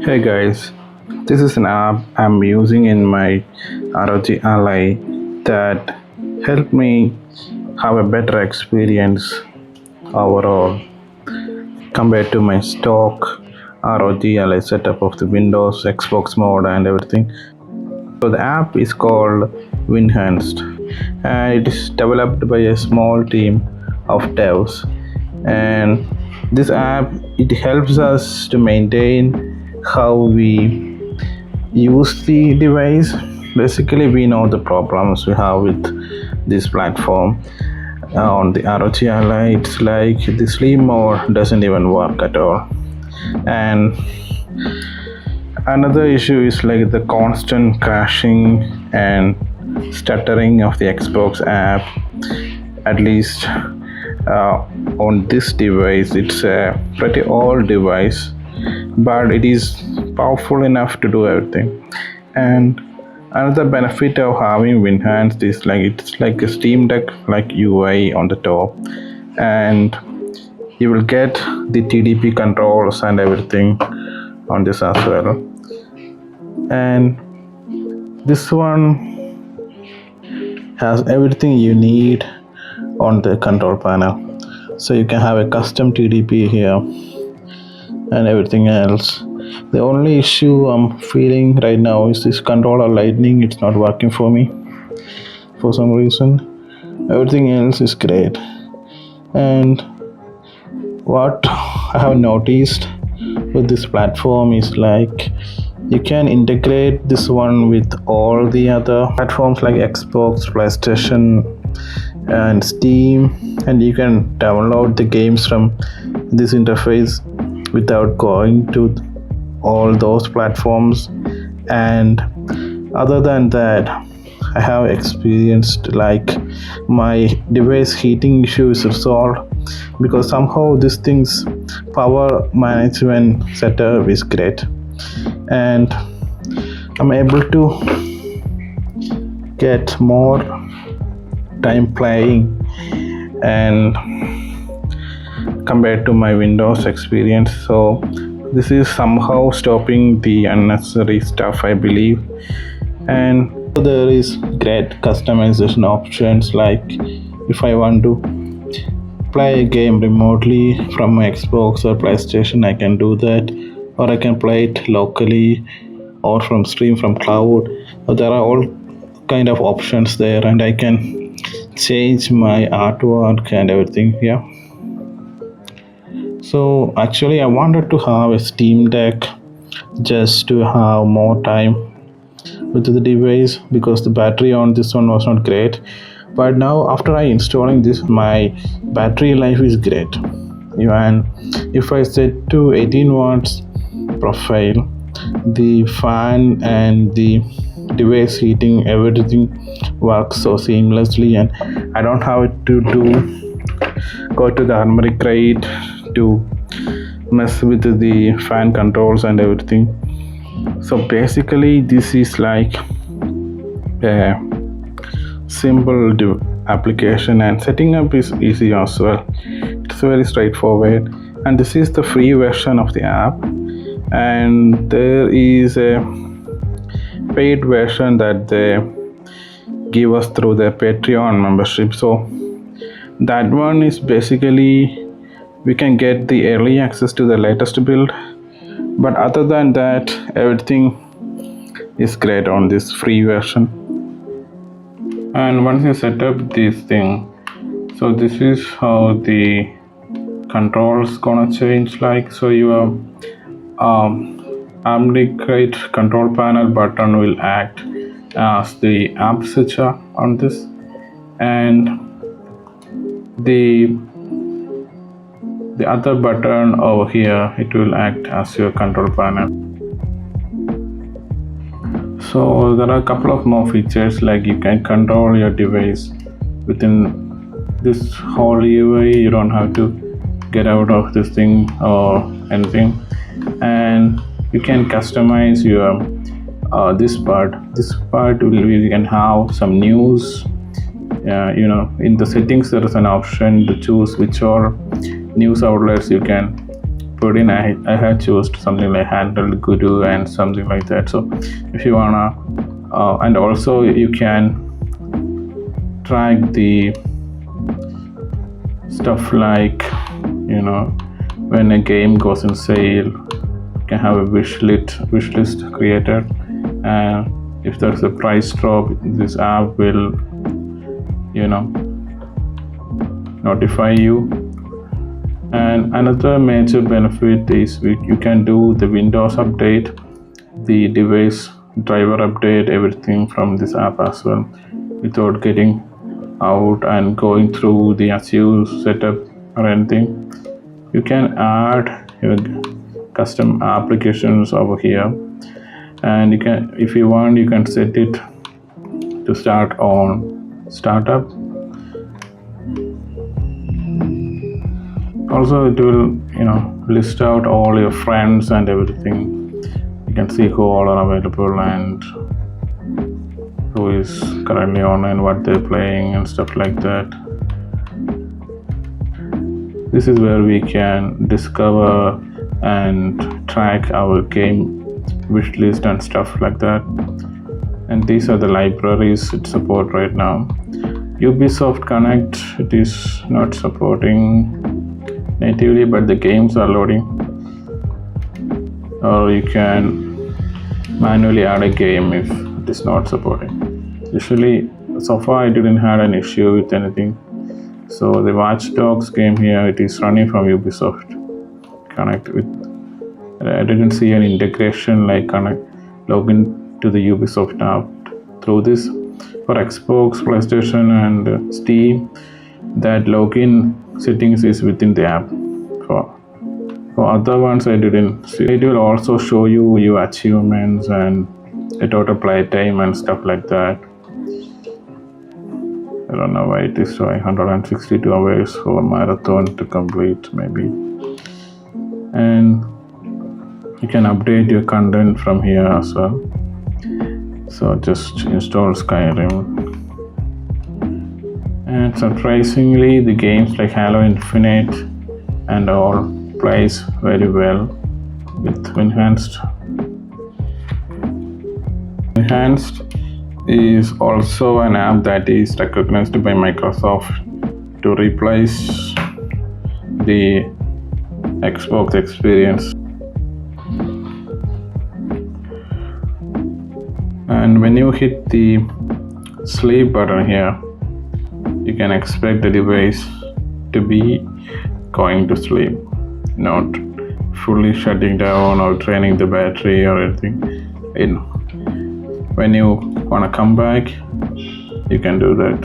Hey guys, this is an app I'm using in my ROG Ally that helped me have a better experience overall compared to my stock ROG Ally setup of the Windows, Xbox mode, and everything. So the app is called Handheld, and it is developed by a small team of devs. And this app it helps us to maintain how we use the device. Basically, we know the problems we have with this platform. On the ROG Ally, it's like the sleep mode doesn't even work at all. And another issue is like the constant crashing and stuttering of the Xbox app. At least on this device, it's a pretty old device, but it is powerful enough to do everything. And another benefit of having WinHands is like it's like a Steam Deck like UI on the top, and you will get the TDP controls and everything on this as well. And this one has everything you need on the control panel, so you can have a custom TDP here and everything else. The only issue I'm feeling right now is this controller lightning. It's not working for me for some reason. Everything else is great. And what I have noticed with this platform is like you can integrate this one with all the other platforms like Xbox, PlayStation, and Steam, and you can download the games from this interface without going to all those platforms. And other than that, I have experienced like my device heating issue is resolved because somehow this thing's power management setup is great, and I'm able to get more time playing and compared to my Windows experience. So this is somehow stopping the unnecessary stuff, I believe. And there is great customization options, like if I want to play a game remotely from my Xbox or PlayStation, I can do that, or I can play it locally or from stream from cloud. There are all kind of options there, and I can change my artwork and everything here. So actually I wanted to have a Steam Deck just to have more time with the device because the battery on this one was not great. But now after I installing this, my battery life is great. Even if I set to 18 watts profile, the fan and the device heating, everything works so seamlessly, and I don't have to go to the armory crate to mess with the fan controls and everything. So basically this is like a simple application, and setting up is easy as well. It's very straightforward, and this is the free version of the app, and there is a paid version that they give us through their Patreon membership. So that one is basically we can get the early access to the latest build, but other than that everything is great on this free version. And once you set up this thing, so this is how the controls gonna change. Like, so your Crate control panel button will act as the app switcher on this, and the other button over here, it will act as your control panel. So there are a couple of more features, like you can control your device within this whole UI. You don't have to get out of this thing or anything, and you can customize your this part will you can have some news. In the settings there is an option to choose which are news outlets you can put in, I had chosen something like Handheld Guru and something like that. So if you wanna, and also you can track the stuff like, when a game goes in sale, you can have a wish list created, and if there's a price drop, this app will notify you. And another major benefit is you can do the Windows update, the device driver update, everything from this app as well, without getting out and going through the Azure setup or anything. You can add your custom applications over here, and you can, if you want, you can set it to start on startup. Also, it will list out all your friends and everything. You can see who all are available and who is currently online, what they're playing and stuff like that. This is where we can discover and track our game wish list and stuff like that. And these are the libraries it supports right now. Ubisoft Connect, it is not supporting natively, but the games are loading. Or you can manually add a game if it is not supporting. Usually, so far I didn't have an issue with anything. So the Watch Dogs game here, it is running from Ubisoft Connect. I didn't see an integration like login to the Ubisoft app through this. For Xbox, PlayStation and Steam, that login settings is within the app. For other ones I didn't see. It will also show you your achievements and the total play time and stuff like that. I don't know why it is showing 162 hours for a marathon to complete, maybe. And you can update your content from here as well. So just install Skyrim. And surprisingly, the games like Halo Infinite and all plays very well with Enhanced. Enhanced is also an app that is recognized by Microsoft to replace the Xbox experience. And when you hit the sleep button here, you can expect the device to be going to sleep, not fully shutting down or draining the battery or anything. When you want to come back, you can do that.